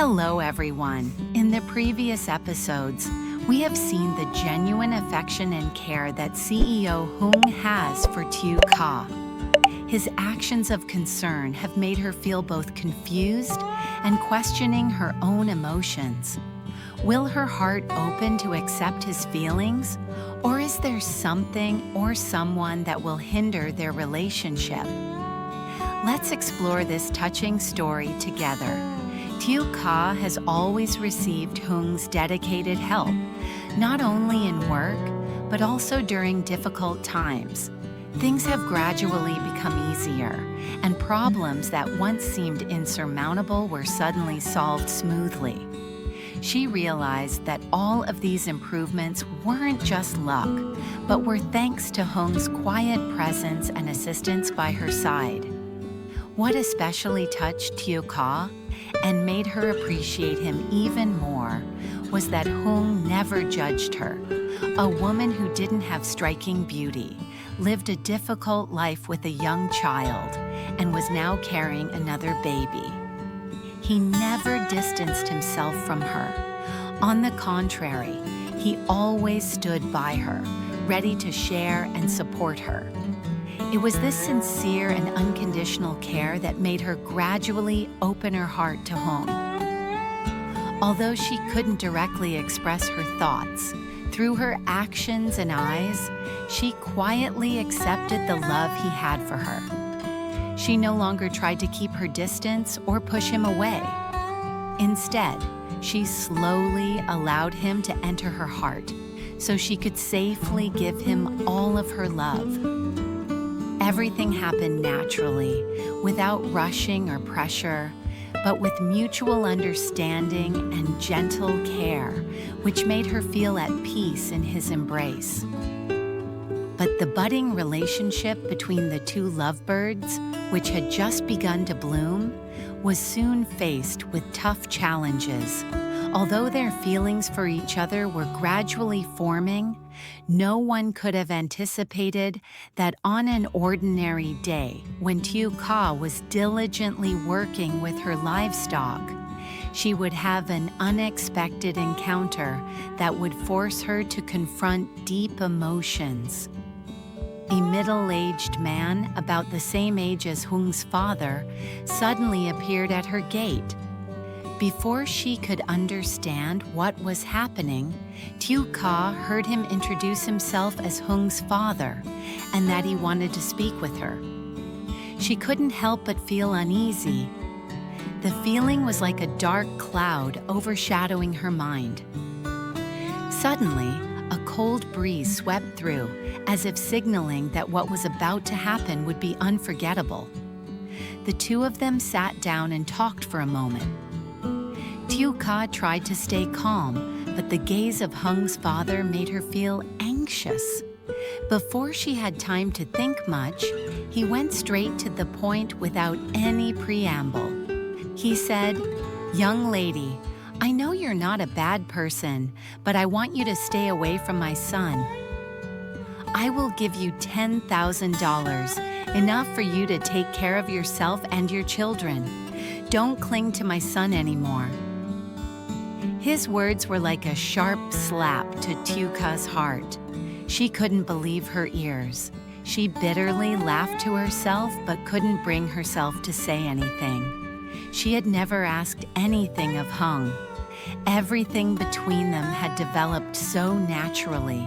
Hello, everyone. In the previous episodes, we have seen the genuine affection and care that CEO Hmong has for Tieu Ca. His actions of concern have made her feel both confused and questioning her own emotions. Will her heart open to accept his feelings, or is there something or someone that will hinder their relationship? Let's explore this touching story together. Tieu Ca has always received Hmong's dedicated help, not only in work, but also during difficult times. Things have gradually become easier, and problems that once seemed insurmountable were suddenly solved smoothly. She realized that all of these improvements weren't just luck, but were thanks to Hmong's quiet presence and assistance by her side. What especially touched Tieu Ca and made her appreciate him even more was that Hmong never judged her. A woman who didn't have striking beauty, lived a difficult life with a young child, and was now carrying another baby. He never distanced himself from her. On the contrary, he always stood by her, ready to share and support her. It was this sincere and unconditional care that made her gradually open her heart to Hmong. Although she couldn't directly express her thoughts, through her actions and eyes, she quietly accepted the love he had for her. She no longer tried to keep her distance or push him away. Instead, she slowly allowed him to enter her heart so she could safely give him all of her love. Everything happened naturally, without rushing or pressure, but with mutual understanding and gentle care, which made her feel at peace in his embrace. But the budding relationship between the two lovebirds, which had just begun to bloom, was soon faced with tough challenges. Although their feelings for each other were gradually forming, no one could have anticipated that on an ordinary day, when Tieu Ca was diligently working with her livestock, she would have an unexpected encounter that would force her to confront deep emotions. A middle-aged man, about the same age as Hmong's father, suddenly appeared at her gate. Before she could understand what was happening, Tieu Ca heard him introduce himself as Hmong's father and that he wanted to speak with her. She couldn't help but feel uneasy. The feeling was like a dark cloud overshadowing her mind. Suddenly, a cold breeze swept through, as if signaling that what was about to happen would be unforgettable. The two of them sat down and talked for a moment. Tieu Ca tried to stay calm, but the gaze of Hmong's father made her feel anxious. Before she had time to think much, he went straight to the point without any preamble. He said, "Young lady, I know you're not a bad person, but I want you to stay away from my son. I will give you $10,000, enough for you to take care of yourself and your children. Don't cling to my son anymore." His words were like a sharp slap to Tieu Ca's heart. She couldn't believe her ears. She bitterly laughed to herself but couldn't bring herself to say anything. She had never asked anything of Hmong. Everything between them had developed so naturally,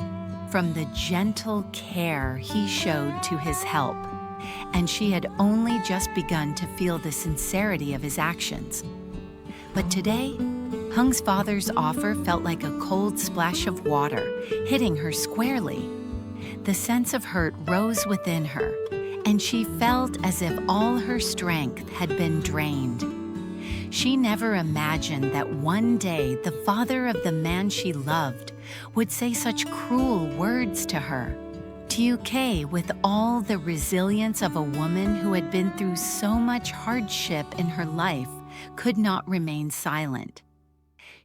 from the gentle care he showed to his help, and she had only just begun to feel the sincerity of his actions. But today, Hmong's father's offer felt like a cold splash of water, hitting her squarely. The sense of hurt rose within her, and she felt as if all her strength had been drained. She never imagined that one day the father of the man she loved would say such cruel words to her. Tieu Ca, with all the resilience of a woman who had been through so much hardship in her life, could not remain silent.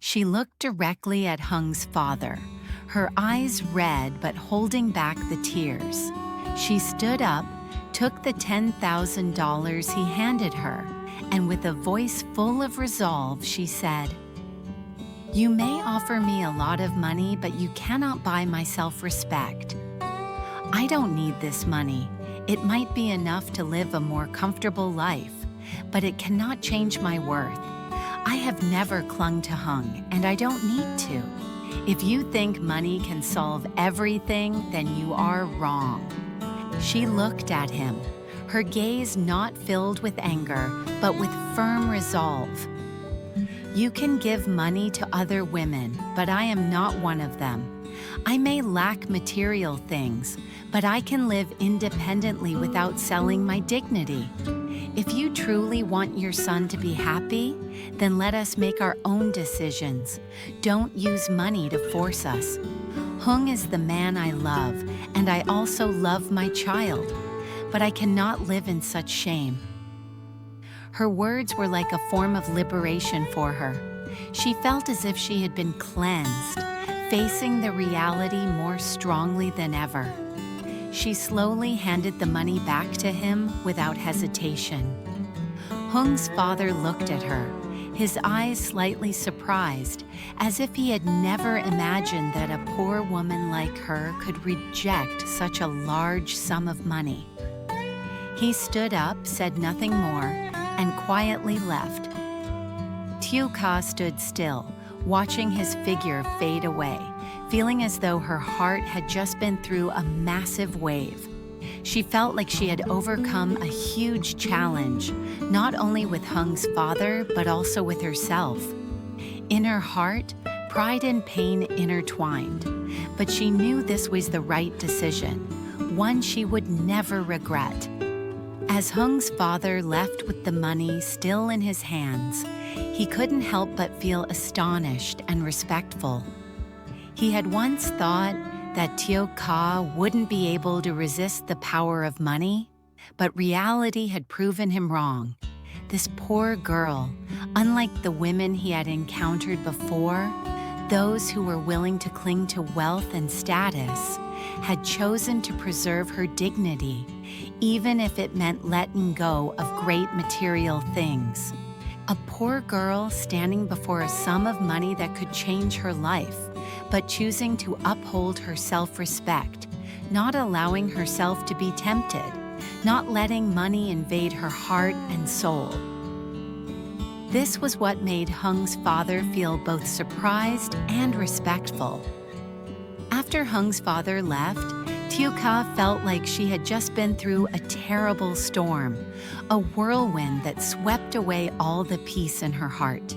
She looked directly at Hmong's father, her eyes red but holding back the tears. She stood up, took the $10,000 he handed her, and with a voice full of resolve, she said, "You may offer me a lot of money, but you cannot buy my self-respect. I don't need this money. It might be enough to live a more comfortable life, but it cannot change my worth. I have never clung to Hmong, and I don't need to. If you think money can solve everything, then you are wrong." She looked at him, her gaze not filled with anger, but with firm resolve. "You can give money to other women, but I am not one of them. I may lack material things, but I can live independently without selling my dignity. If you truly want your son to be happy, then let us make our own decisions. Don't use money to force us. Hmong is the man I love, and I also love my child, but I cannot live in such shame." Her words were like a form of liberation for her. She felt as if she had been cleansed, facing the reality more strongly than ever. She slowly handed the money back to him without hesitation. Hmong's father looked at her, his eyes slightly surprised, as if he had never imagined that a poor woman like her could reject such a large sum of money. He stood up, said nothing more, and quietly left. Tieu Ca stood still, watching his figure fade away, feeling as though her heart had just been through a massive wave. She felt like she had overcome a huge challenge, not only with Hmong's father, but also with herself. In her heart, pride and pain intertwined, but she knew this was the right decision, one she would never regret. As Hmong's father left with the money still in his hands, he couldn't help but feel astonished and respectful. He had once thought that Tieu Ca wouldn't be able to resist the power of money, but reality had proven him wrong. This poor girl, unlike the women he had encountered before, those who were willing to cling to wealth and status, had chosen to preserve her dignity, even if it meant letting go of great material things. A poor girl standing before a sum of money that could change her life, but choosing to uphold her self-respect, not allowing herself to be tempted, not letting money invade her heart and soul. This was what made Hmong's father feel both surprised and respectful. After Hmong's father left, Tieu Ca felt like she had just been through a terrible storm, a whirlwind that swept away all the peace in her heart.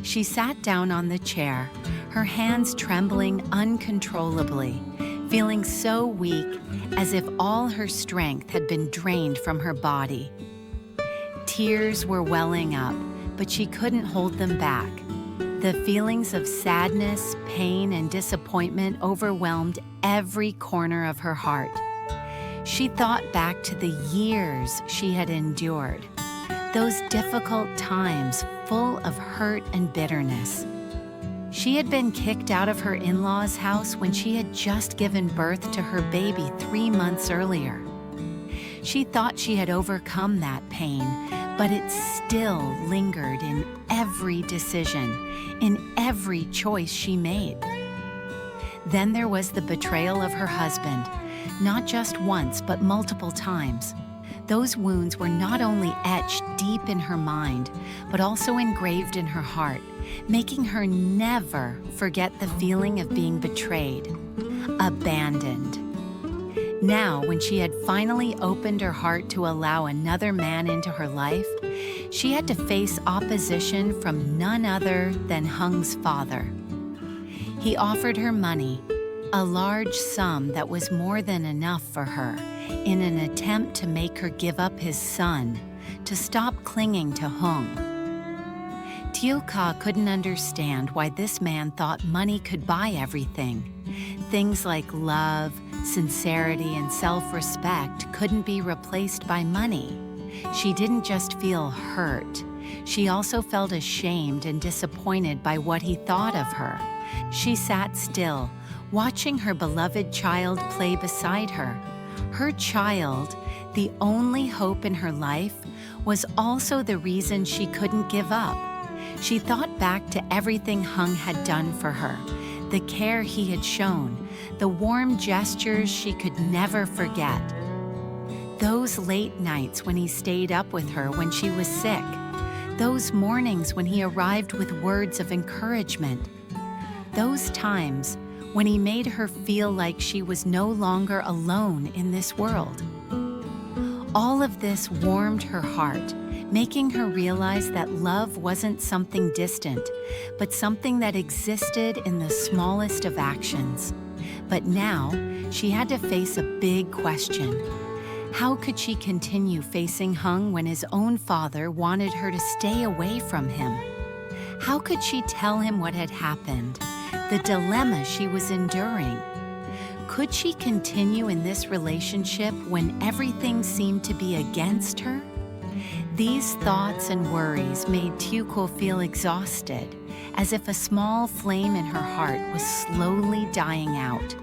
She sat down on the chair, her hands trembling uncontrollably, feeling so weak as if all her strength had been drained from her body. Tears were welling up, but she couldn't hold them back. The feelings of sadness, pain, and disappointment overwhelmed every corner of her heart. She thought back to the years she had endured, those difficult times full of hurt and bitterness. She had been kicked out of her in-laws' house when she had just given birth to her baby 3 months earlier. She thought she had overcome that pain, but it still lingered in every decision, in every choice she made. Then there was the betrayal of her husband, not just once, but multiple times. Those wounds were not only etched deep in her mind, but also engraved in her heart, making her never forget the feeling of being betrayed, abandoned. Now, when she had finally opened her heart to allow another man into her life, she had to face opposition from none other than Hmong's father. He offered her money, a large sum that was more than enough for her, in an attempt to make her give up his son, to stop clinging to Hmong. Tieu Ca couldn't understand why this man thought money could buy everything. Things like love, sincerity, and self-respect couldn't be replaced by money. She didn't just feel hurt. She also felt ashamed and disappointed by what he thought of her. She sat still, watching her beloved child play beside her, Her child, the only hope in her life, was also the reason she couldn't give up. She thought back to everything Hung had done for her, the care he had shown, the warm gestures she could never forget. Those late nights when he stayed up with her when she was sick, those mornings when he arrived with words of encouragement, those times when he made her feel like she was no longer alone in this world. All of this warmed her heart, making her realize that love wasn't something distant, but something that existed in the smallest of actions. But now, she had to face a big question. How could she continue facing Hung when his own father wanted her to stay away from him? How could she tell him what had happened, the dilemma she was enduring? Could she continue in this relationship when everything seemed to be against her? These thoughts and worries made Tieu Ca feel exhausted, as if a small flame in her heart was slowly dying out.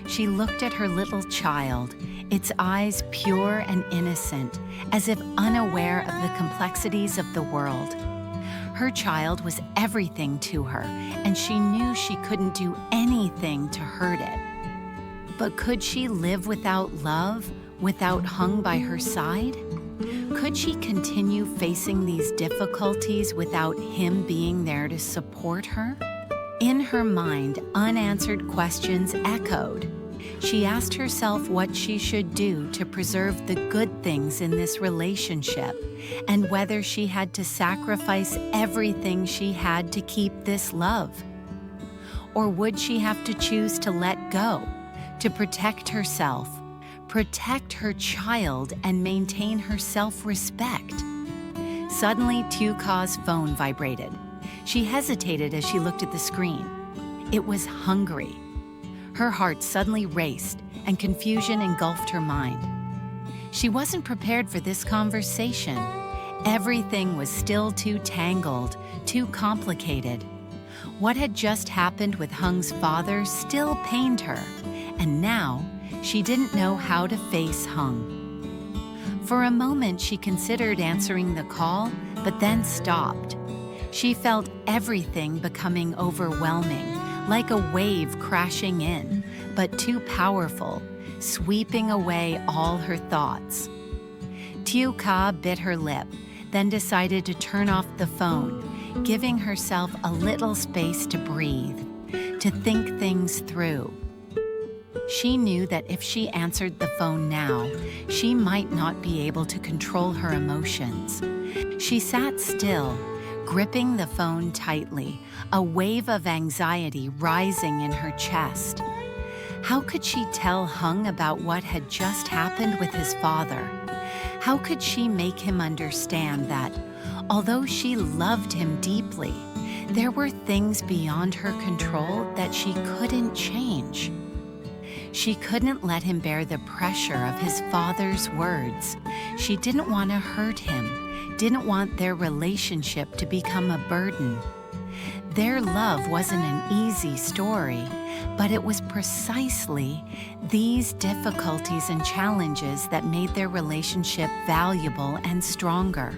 She looked at her little child, its eyes pure and innocent, as if unaware of the complexities of the world. Her child was everything to her, and she knew she couldn't do anything to hurt it. But could she live without love, without Hung by her side? Could she continue facing these difficulties without him being there to support her? In her mind, unanswered questions echoed. She asked herself what she should do to preserve the good things in this relationship, and whether she had to sacrifice everything she had to keep this love. Or would she have to choose to let go, to protect herself, protect her child, and maintain her self-respect? Suddenly, Tieu Ca's phone vibrated. She hesitated as she looked at the screen. It was Hungry. Her heart suddenly raced, and confusion engulfed her mind. She wasn't prepared for this conversation. Everything was still too tangled, too complicated. What had just happened with Hung's father still pained her, and now she didn't know how to face Hung. For a moment, she considered answering the call, but then stopped. She felt everything becoming overwhelming, like a wave crashing in, but too powerful, sweeping away all her thoughts. Tieu Ca bit her lip, then decided to turn off the phone, giving herself a little space to breathe, to think things through. She knew that if she answered the phone now, she might not be able to control her emotions. She sat still, gripping the phone tightly, a wave of anxiety rising in her chest. How could she tell Hung about what had just happened with his father? How could she make him understand that, although she loved him deeply, there were things beyond her control that she couldn't change? She couldn't let him bear the pressure of his father's words. She didn't want to hurt him, didn't want their relationship to become a burden. Their love wasn't an easy story, but it was precisely these difficulties and challenges that made their relationship valuable and stronger.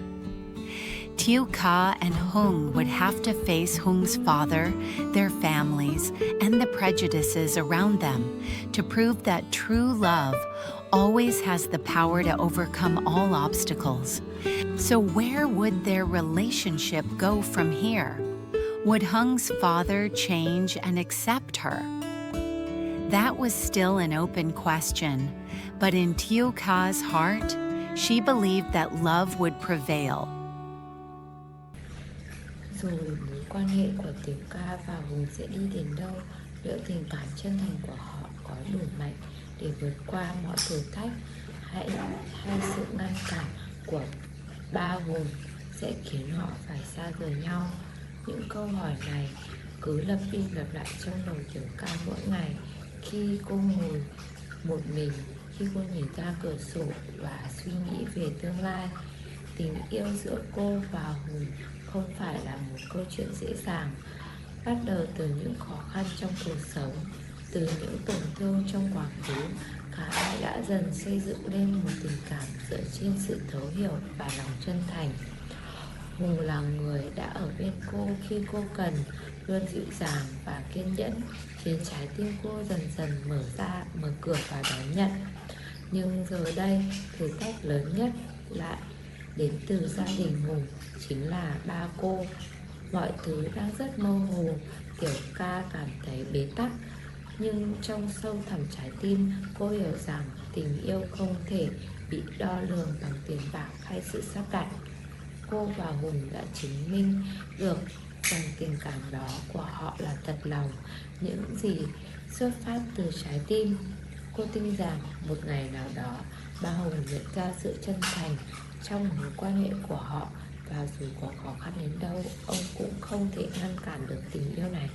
Tieu Ca and Hung would have to face Hung's father, their families, and the prejudices around them to prove that true love always has the power to overcome all obstacles. So where would their relationship go from here? Would Hung's father change and accept her? That was still an open question, but in Tieu Ca's heart, she believed that love would prevail. Rồi mối quan hệ của Tieu Ca và Hùng sẽ đi đến đâu? Liệu tình cảm chân thành của họ có đủ mạnh để vượt qua mọi thử thách, hay sự ngăn cản của ba Hùng sẽ khiến họ phải xa rời nhau? Những câu hỏi này cứ lặp đi lặp lại trong đầu Tieu Ca mỗi ngày khi cô ngồi một mình, khi cô nhìn ra cửa sổ và suy nghĩ về tương lai. Tình yêu giữa cô và Hùng không phải là một câu chuyện dễ dàng, bắt đầu từ những khó khăn trong cuộc sống, từ những tổn thương trong quá khứ Cả hai đã dần xây dựng lên một tình cảm dựa trên sự thấu hiểu và lòng chân thành. Hùng là người đã ở bên cô khi cô cần, luôn dịu dàng và kiên nhẫn, khiến trái tim cô dần dần mở cửa và đón nhận. Nhưng giờ đây, thử thách lớn nhất lại đến từ gia đình Hùng, chính là ba cô. Mọi thứ đang rất mơ hồ, Tieu Ca cảm thấy bế tắc. Nhưng trong sâu thẳm trái tim, cô hiểu rằng tình yêu không thể bị đo lường bằng tiền bạc hay sự sắp đặt. Cô và Hùng đã chứng minh được rằng tình cảm đó của họ là thật lòng, những gì xuất phát từ trái tim. Cô tin rằng một ngày nào đó, ba Hùng nhận ra sự chân thành trong mối quan hệ của họ, và dù có khó khăn đến đâu, ông cũng không thể ngăn cản được tình yêu này.